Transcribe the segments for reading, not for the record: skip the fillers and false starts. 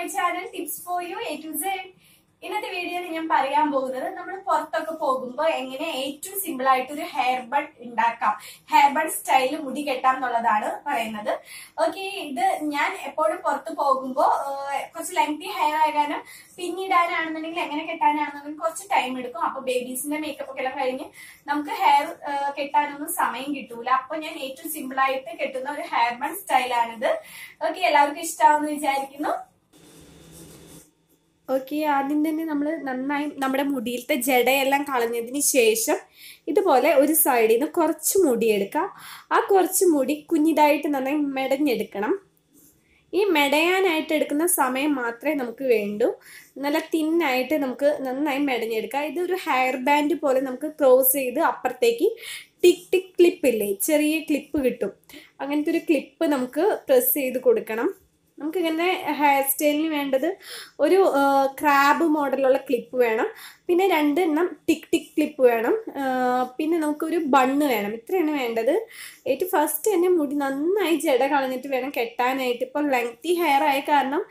my channel Tips for You A to Z. ഇന്നത്തെ വീഡിയോയിൽ ഞാൻ പറയാൻ പോകുന്നത് നമ്മൾ പുറത്തൊക്കെ പോകുമ്പോൾ എങ്ങനെ ഏറ്റവും സിമ്പിൾ ആയിട്ട് ഒരു ഹെയർ ബഡ് ഉണ്ടാക്കാം, ഹെയർ ബഡ് സ്റ്റൈലിൽ മുടി കെട്ടാം എന്നുള്ളതാണ് പറയുന്നത്. ഓക്കെ, ഇത് ഞാൻ എപ്പോഴും പുറത്ത് പോകുമ്പോൾ കുറച്ച് ലെങ്തി ഹെയർ ആകാനും പിന്നിടാനാണെന്നുണ്ടെങ്കിൽ എങ്ങനെ കെട്ടാനാണെന്നുണ്ടെങ്കിൽ കുറച്ച് ടൈം എടുക്കും. അപ്പൊ ബേബീസിന്റെ മേക്കപ്പ് ഒക്കെ എല്ലാം കഴിഞ്ഞ് നമുക്ക് ഹെയർ കെട്ടാനൊന്നും സമയം കിട്ടൂല. അപ്പൊ ഞാൻ ഏറ്റവും സിമ്പിൾ ആയിട്ട് കെട്ടുന്ന ഒരു ഹെയർ ബഡ് സ്റ്റൈലാണിത്. ഓക്കെ, എല്ലാവർക്കും ഇഷ്ടമാവെന്ന് വിചാരിക്കുന്നു. ഓക്കെ, ആദ്യം തന്നെ നമ്മൾ നന്നായി നമ്മുടെ മുടിയിലത്തെ ജടയെല്ലാം കളഞ്ഞതിന് ശേഷം ഇതുപോലെ ഒരു സൈഡിൽ നിന്ന് കുറച്ച് മുടി എടുക്കാം. ആ കുറച്ച് മുടി കുഞ്ഞിതായിട്ട് നന്നായി മെടഞ്ഞെടുക്കണം. ഈ മെടയാനായിട്ട് എടുക്കുന്ന സമയം മാത്രമേ നമുക്ക് വേണ്ടൂ. നല്ല തിന്നായിട്ട് നമുക്ക് നന്നായി മെടഞ്ഞെടുക്കാം. ഇതൊരു ഹെയർ ബാൻഡ് പോലെ നമുക്ക് ക്രോസ് ചെയ്ത് അപ്പുറത്തേക്ക് ടിക് ടിക് ക്ലിപ്പ് ഇല്ലേ, ചെറിയ ക്ലിപ്പ് കിട്ടും. അങ്ങനത്തെ ഒരു ക്ലിപ്പ് നമുക്ക് പ്രസ് ചെയ്ത് കൊടുക്കണം. നമുക്കിങ്ങനെ ഹെയർ സ്റ്റൈലിന് വേണ്ടത് ഒരു ക്രാബ് മോഡലുള്ള ക്ലിപ്പ് വേണം, പിന്നെ 2 എണ്ണം ടിക് ടിക് ക്ലിപ്പ് വേണം, പിന്നെ നമുക്കൊരു ബണ്ണ് വേണം. ഇത്രയാണ് വേണ്ടത്. ഏറ്റവും ഫസ്റ്റ് തന്നെ മുടി നന്നായി ജട കളഞ്ഞിട്ട് വേണം കെട്ടാനായിട്ട്. ഇപ്പോൾ ലെങ്തി ഹെയർ ആയ കാരണം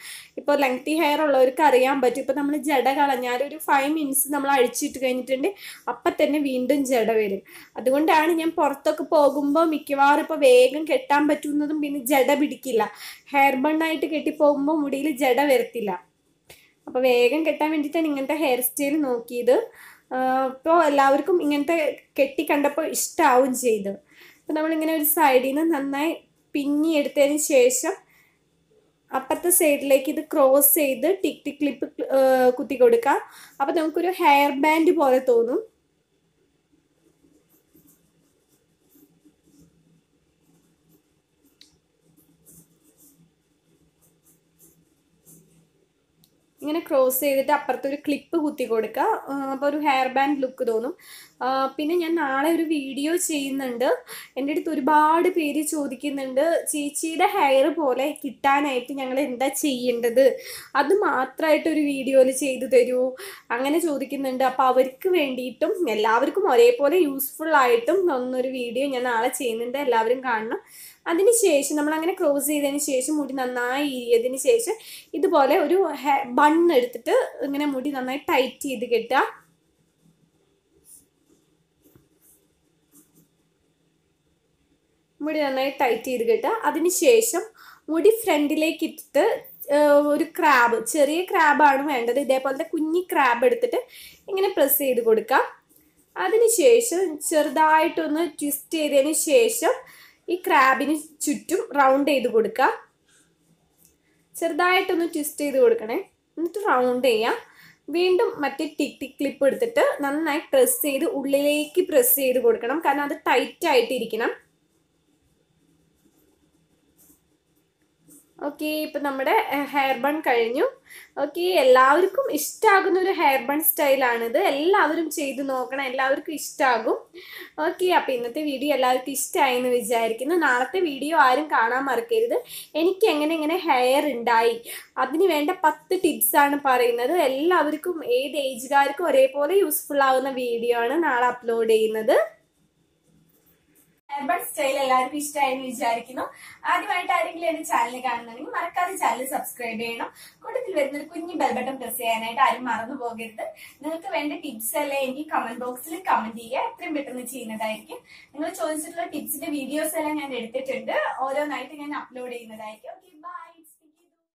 ഇപ്പോൾ ലെങ്തി ഹെയർ ഉള്ളവർക്ക് അറിയാൻ പറ്റും. ഇപ്പോൾ നമ്മൾ ജട കളഞ്ഞാൽ ഒരു 5 മിനിറ്റ്സ് നമ്മൾ അഴിച്ചിട്ട് കഴിഞ്ഞിട്ടുണ്ട്, അപ്പം തന്നെ വീണ്ടും ജട വരും. അതുകൊണ്ടാണ് ഞാൻ പുറത്തൊക്കെ പോകുമ്പോൾ മിക്കവാറും ഇപ്പോൾ വേഗം കെട്ടാൻ പറ്റുന്നതും പിന്നെ ജട പിടിക്കില്ല. ഹെയർ ബണ്ണായിട്ട് കെട്ടിപ്പോകുമ്പോൾ മുടിയിൽ ജട വരത്തില്ല. അപ്പോൾ വേഗം കെട്ടാൻ വേണ്ടിയിട്ടാണ് ഇങ്ങനത്തെ ഹെയർ സ്റ്റൈൽ നോക്കിയത്. ഇപ്പോൾ എല്ലാവർക്കും ഇങ്ങനത്തെ കെട്ടി കണ്ടപ്പോൾ ഇഷ്ടമാവും ചെയ്തു. അപ്പോൾ നമ്മളിങ്ങനെ ഒരു സൈഡിൽ നിന്ന് നന്നായി പിന്നി എടുത്തതിന് ശേഷം അപ്പുറത്തെ സൈഡിലേക്ക് ഇത് ക്രോസ് ചെയ്ത് ടിക് ടിക് ക്ലിപ്പ് കുത്തി കൊടുക്കാം. അപ്പോൾ നമുക്കൊരു ഹെയർ ബാൻഡ് പോലെ തോന്നും. ഇങ്ങനെ ക്രോസ് ചെയ്തിട്ട് അപ്പുറത്തൊരു ക്ലിപ്പ് കുത്തി കൊടുക്കുക. അപ്പോൾ ഒരു ഹെയർ ബാൻഡ് ലുക്ക് തോന്നും. പിന്നെ ഞാൻ നാളെ ഒരു വീഡിയോ ചെയ്യുന്നുണ്ട്. എൻ്റെ അടുത്ത് ഒരുപാട് പേര് ചോദിക്കുന്നുണ്ട്, ചേച്ചിയുടെ ഹെയർ പോലെ കിട്ടാനായിട്ട് ഞങ്ങൾ എന്താ ചെയ്യേണ്ടത്, അത് മാത്രമായിട്ടൊരു വീഡിയോയിൽ ചെയ്തു തരൂ, അങ്ങനെ ചോദിക്കുന്നുണ്ട്. അപ്പോൾ അവർക്ക് വേണ്ടിയിട്ടും എല്ലാവർക്കും ഒരേപോലെ യൂസ്ഫുൾ ആയിട്ടും ഒന്നൊരു വീഡിയോ ഞാൻ നാളെ ചെയ്യുന്നുണ്ട്, എല്ലാവരും കാണണം. അതിനുശേഷം നമ്മൾ അങ്ങനെ ക്രോസ് ചെയ്തതിന് ശേഷം മുടി നന്നായി ഇരിയതിന് ശേഷം ഇതുപോലെ ഒരു ബണ്ണ് എടുത്തിട്ട് ഇങ്ങനെ മുടി നന്നായി ടൈറ്റ് ചെയ്ത് കെട്ടുക. മുടി നന്നായി ടൈറ്റ് ചെയ്ത് കെട്ടുക. അതിനുശേഷം മുടി ഫ്രണ്ടിലേക്ക് ഇട്ടിട്ട് ഒരു ക്രാബ്, ചെറിയ ക്രാബാണ് വേണ്ടത്. ഇതേപോലത്തെ കുഞ്ഞി ക്രാബ് എടുത്തിട്ട് ഇങ്ങനെ പ്രസ് ചെയ്ത് കൊടുക്കാം. അതിനുശേഷം ചെറുതായിട്ടൊന്ന് ട്വിസ്റ്റ് ചെയ്തതിന് ശേഷം ഈ ക്രാബിന് ചുറ്റും റൗണ്ട് ചെയ്ത് കൊടുക്കുക. ചെറുതായിട്ടൊന്ന് ട്വിസ്റ്റ് ചെയ്ത് കൊടുക്കണേ, എന്നിട്ട് റൗണ്ട് ചെയ്യാം. വീണ്ടും മറ്റേ ടിക് ടിക് ക്ലിപ്പ് എടുത്തിട്ട് നന്നായി പ്രസ് ചെയ്ത് ഉള്ളിലേക്ക് പ്രസ് ചെയ്ത് കൊടുക്കണം, കാരണം അത് ടൈറ്റ് ആയിട്ടിരിക്കണം. ഓക്കെ, ഇപ്പം നമ്മുടെ ഹെയർ ബൺ കഴിഞ്ഞു. ഓക്കെ, എല്ലാവർക്കും ഇഷ്ടമാകുന്ന ഒരു ഹെയർ ബൺ സ്റ്റൈലാണിത്. എല്ലാവരും ചെയ്ത് നോക്കണം, എല്ലാവർക്കും ഇഷ്ടമാകും. ഓക്കെ, അപ്പോൾ ഇന്നത്തെ വീഡിയോ എല്ലാവർക്കും ഇഷ്ടമായി എന്ന് വിചാരിക്കുന്നു. നാളത്തെ വീഡിയോ ആരും കാണാൻ മറക്കരുത്. എനിക്ക് എങ്ങനെ ഹെയർ ഉണ്ടായി അതിന് വേണ്ട 10 ടിപ്സാണ് പറയുന്നത്. എല്ലാവർക്കും ഏത് ഏജുകാർക്കും ഒരേപോലെ യൂസ്ഫുൾ ആവുന്ന വീഡിയോ ആണ് നാളെ അപ്ലോഡ് ചെയ്യുന്നത്. ഹെയർ ബഡ് സ്റ്റൈൽ എല്ലാവർക്കും ഇഷ്ടമായെന്ന് വിചാരിക്കുന്നു. ആദ്യമായിട്ട് ആരെങ്കിലും എന്റെ ചാനൽ കാണുന്നുണ്ടെങ്കിൽ മറക്കാതെ ചാനൽ സബ്സ്ക്രൈബ് ചെയ്യണം. കൂട്ടത്തിൽ വരുന്നൊരു കുഞ്ഞു ബെൽ ബട്ടൺ പ്രസ് ചെയ്യാനായിട്ട് ആരും മറന്നു പോകരുത്. നിങ്ങൾക്ക് വേണ്ട ടിപ്സ് എല്ലാം എനിക്ക് കമന്റ് ബോക്സിൽ കമന്റ് ചെയ്യുക, എത്രയും പെട്ടെന്ന് ചെയ്യുന്നതായിരിക്കും. നിങ്ങൾ ചോദിച്ചിട്ടുള്ള ടിപ്സിന്റെ വീഡിയോസ് എല്ലാം ഞാൻ എടുത്തിട്ടുണ്ട്, ഓരോന്നായിട്ട് ഞാൻ അപ്ലോഡ് ചെയ്യുന്നതായിരിക്കും.